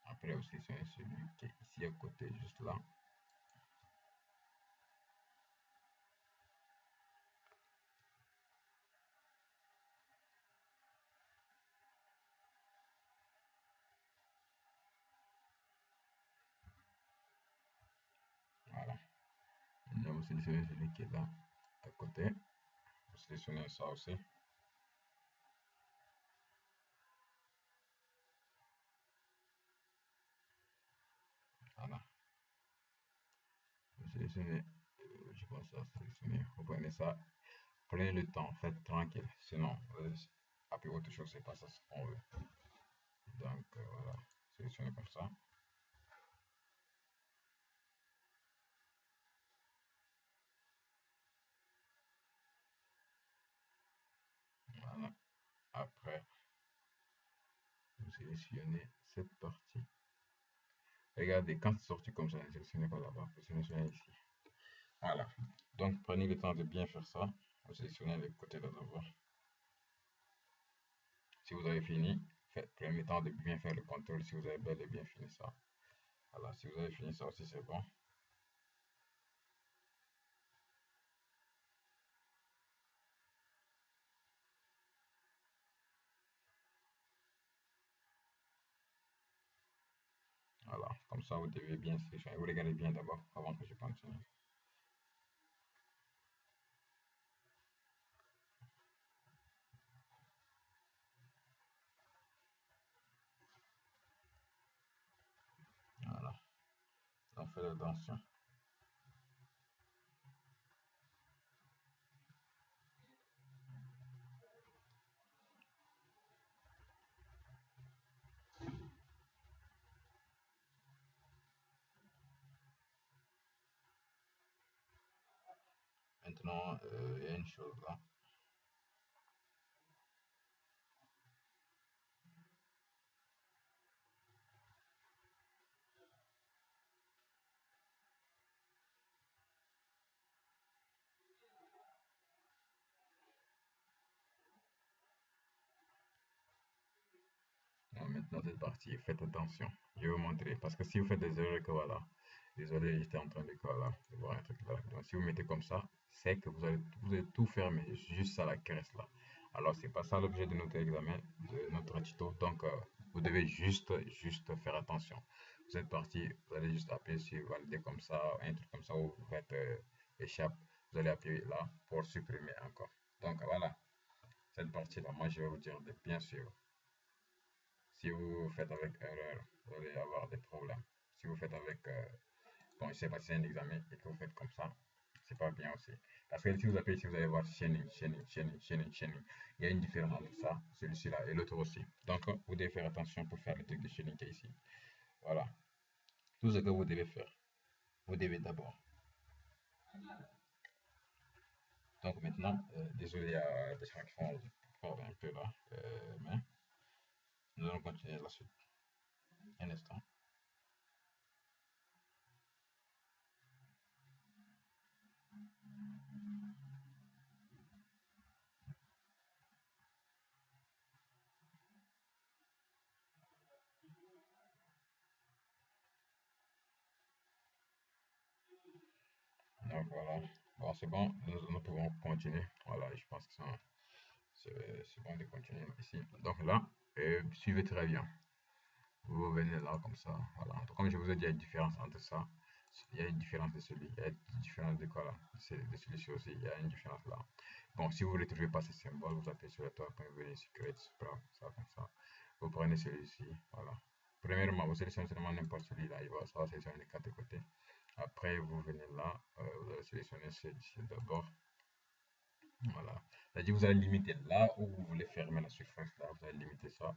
Après, vous sélectionnez celui qui est ici à côté, juste là. Voilà. Maintenant, vous sélectionnez celui qui est là à côté. Vous sélectionnez ça aussi. Voilà. Vous sélectionnez, je pense à sélectionner. Vous prenez ça. Prenez le temps, faites tranquille. Sinon, après autre chose, c'est pas ça ce qu'on veut. Donc, voilà. Sélectionnez comme ça. Voilà. Après, vous sélectionnez cette partie. Regardez, quand c'est sorti comme ça, sélectionnez comme là-bas. Vous sélectionnez ici. Voilà. Donc, prenez le temps de bien faire ça. Vous sélectionnez les côtés là d'abord. Si vous avez fini, prenez le temps de bien faire le contrôle si vous avez bel et bien fini ça. Voilà, si vous avez fini ça aussi, c'est bon. Voilà, comme ça vous devez bien sélectionner. Vous regardez bien d'abord avant que je continue. Voilà, donc faites attention. Maintenant, il y a une chose là. Bon, maintenant cette partie, faites attention. Je vais vous montrer. Parce que si vous faites des erreurs, que voilà. Désolé, j'étais en train de, voilà, de voir un truc là. Donc si vous mettez comme ça, c'est que vous allez tout fermer. Juste à la caresse là. Alors c'est pas ça l'objet de notre examen, de notre tuto. Donc vous devez juste faire attention. Vous êtes parti, vous allez juste appuyer sur valider comme ça, un truc comme ça, ou vous faites échappe. Vous allez appuyer là pour supprimer encore. Donc voilà, cette partie là, moi je vais vous dire de bien sûr. Si vous faites avec erreur, vous allez avoir des problèmes. Si vous faites avec, bon, je sais pas si c'est un examen et que vous faites comme ça, c'est pas bien aussi. Parce que si vous appuyez ici, vous allez voir chaining. Il y a une différence entre ça, celui-ci-là et l'autre aussi. Donc, vous devez faire attention pour faire le truc de chaining qui est ici. Voilà. Tout ce que vous devez faire, vous devez d'abord. Donc maintenant, désolé, il y a des gens qui font un peu là, mais nous allons continuer la suite. Un instant. Donc voilà. Bon, c'est bon, nous pouvons continuer. Voilà, je pense que c'est bon de continuer ici. Donc là, suivez très bien. Vous venez là comme ça. Voilà. Donc, comme je vous ai dit, il y a une différence entre ça. Il y a une différence de celui. Il y a une différence de quoi là? De celui-ci aussi. Il y a une différence là. Bon, si vous ne retrouvez pas ce symbole, vous appuyez sur le toit pour venir secret, ça comme ça. Vous prenez celui-ci. Voilà. Premièrement, vous sélectionnez seulement n'importe celui-là. Ça va sélectionner les quatre côtés. Après, vous venez là. Vous allez sélectionner celui-ci d'abord. Voilà. C'est-à-dire, vous allez limiter là où vous voulez fermer la surface. Là, vous allez limiter ça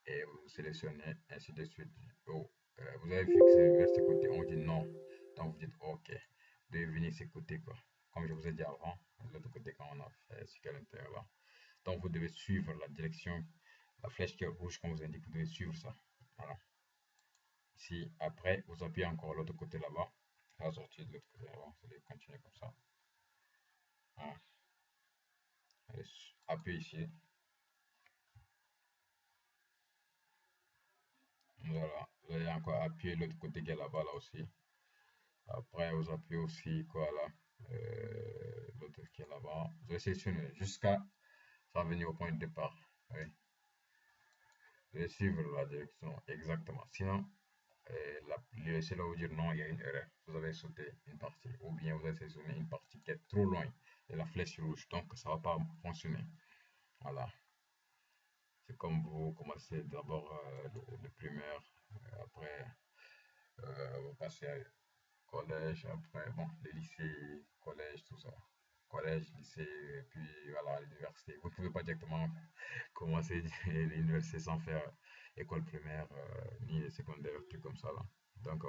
et vous sélectionnez ainsi de suite. Oh, vous avez fixé vers ce côté, on dit non. Donc vous dites OK. Vous devez venir ce côté quoi. Comme je vous ai dit avant, l'autre côté quand on a fait ce qu'à l'intérieur là. Donc vous devez suivre la direction, la flèche qui est rouge comme vous indique, vous devez suivre ça. Voilà. Si après vous appuyez encore l'autre côté là-bas, ça va sortir de l'autre côté là-bas, vous allez continuer comme ça. Voilà. Allez, appuyez ici. Voilà, vous allez encore appuyer l'autre côté qui est là-bas là aussi. Après, vous appuyez aussi quoi là, l'autre qui est là-bas. Vous allez sélectionner jusqu'à ça va venir au point de départ. Oui. Vous allez suivre la direction exactement. Sinon, c'est là où dire non, il y a une erreur. Vous avez sauté une partie ou bien vous avez sélectionné une partie qui est trop loin de la flèche rouge. Donc, ça ne va pas fonctionner. Voilà. C'est comme vous commencez d'abord le primaire, après vous passez collège, après, bon, les lycées, collège, tout ça. Collège, lycée, et puis voilà, l'université. Vous ne pouvez pas directement commencer l'université sans faire école primaire, ni secondaire, trucs comme ça là. Donc,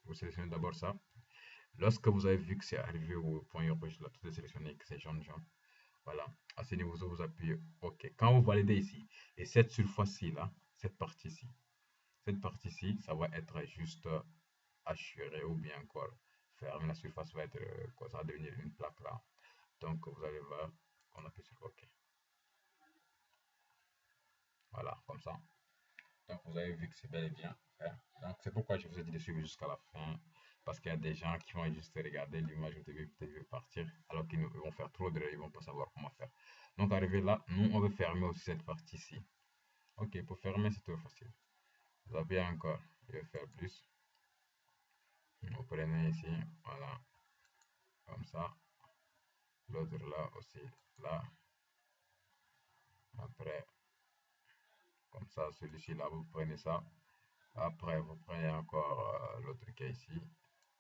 vous sélectionnez d'abord ça. Lorsque vous avez vu que c'est arrivé au point rouge là, tout est sélectionné, que c'est jaune, jaune. Voilà, à ce niveau, vous appuyez OK. Quand vous validez ici, et cette surface-ci là, cette partie-ci, ça va être juste assuré ou bien quoi ferme, la surface va être quoi, ça va devenir une plaque là. Donc vous allez voir, on appuie sur OK. Voilà, comme ça. Donc vous avez vu que c'est bel et bien fait. Donc c'est pourquoi je vous ai dit de suivre jusqu'à la fin. Parce qu'il y a des gens qui vont juste regarder l'image au début, peut-être partir, alors qu'ils vont faire trop de ils vont pas savoir comment faire. Donc arrivé là, nous on veut fermer aussi cette partie-ci. Ok, pour fermer c'est trop facile. Vous appuyez encore, je vais faire plus. Vous prenez ici, voilà, comme ça. L'autre là aussi, là. Après, comme ça, celui-ci là, vous prenez ça. Après, vous prenez encore l'autre qui est ici,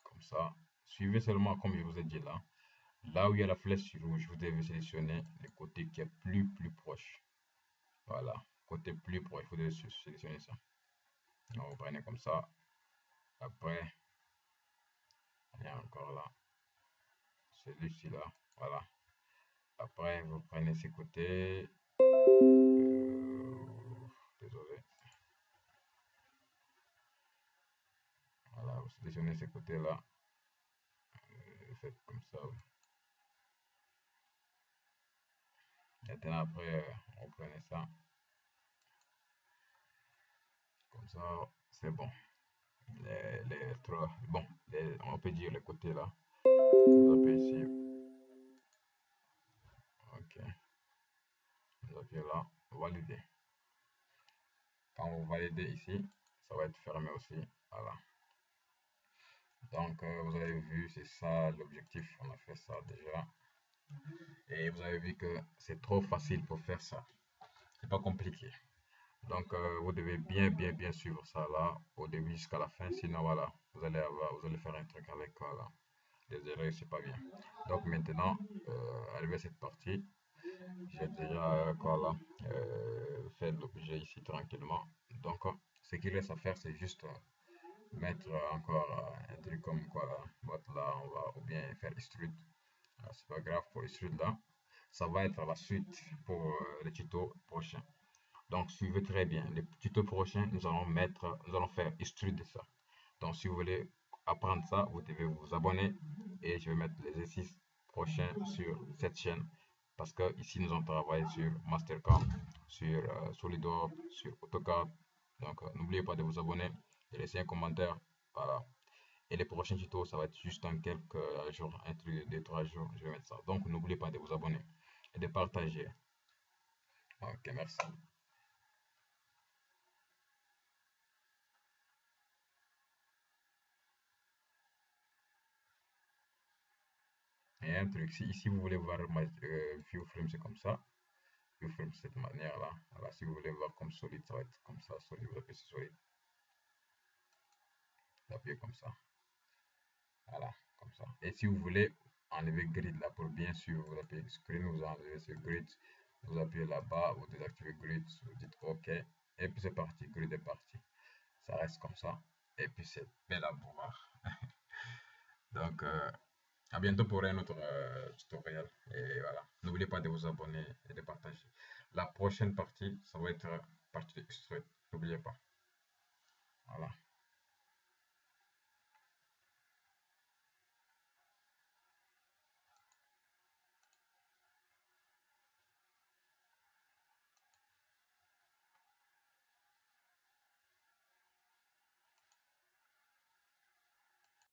comme ça. Suivez seulement comme je vous ai dit là. Là où il y a la flèche rouge, vous devez sélectionner le côté qui est plus proche. Voilà, côté plus proche, vous devez sélectionner ça. Donc, vous prenez comme ça. Après, il y a encore là, celui-ci là. Voilà. Après, vous prenez ces côtés. Désolé. Voilà, vous sélectionnez ces côtés là. Faites comme ça. Maintenant, après, on prenait ça. Comme ça, c'est bon. Bon, on peut dire les côtés là. Vous appuyez ici. Ok. Vous appuyez là. Valider. Quand vous validez ici, ça va être fermé aussi. Voilà. Donc, vous avez vu, c'est ça l'objectif. On a fait ça déjà. Et vous avez vu que c'est trop facile pour faire ça. C'est pas compliqué. Donc, vous devez bien suivre ça là, au début jusqu'à la fin. Sinon, voilà, vous allez faire un truc avec voilà, des erreurs, c'est pas bien. Donc, maintenant, arrivé à cette partie, j'ai déjà voilà, fait l'objet ici tranquillement. Donc, ce qu'il reste à faire, c'est juste mettre encore un truc comme quoi, là, on va ou bien faire extrude. C'est pas grave pour extrude là. Ça va être la suite pour le tuto prochain. Donc, suivez très bien. Le tuto prochain, nous allons faire extrude de ça. Donc, si vous voulez apprendre ça, vous devez vous abonner et je vais mettre les exercices prochains sur cette chaîne parce que ici, nous allons travailler sur Mastercam, sur SolidWorks, sur AutoCAD. Donc, n'oubliez pas de vous abonner, de laisser un commentaire. Voilà. Et les prochains tutos, ça va être juste en quelques jours, un truc de 3 jours, je vais mettre ça. Donc, n'oubliez pas de vous abonner et de partager. Ok, merci. Et un truc, si vous voulez voir ma view frame, c'est comme ça. View frame, c'est de cette manière-là. Voilà, si vous voulez voir comme solide, ça va être comme ça. Solide, vous appuyez sur solide, vous appuyez comme ça. Voilà, comme ça. Et si vous voulez enlever grid là pour bien suivre, vous appuyez screen, vous enlevez ce grid, vous appuyez là-bas, vous désactivez grid, vous dites OK, et puis c'est parti, grid est parti. Ça reste comme ça, et puis c'est belle à voir. Donc, à bientôt pour un autre tutoriel. Et voilà, n'oubliez pas de vous abonner et de partager. La prochaine partie, ça va être partie de Extrude. N'oubliez pas. Voilà.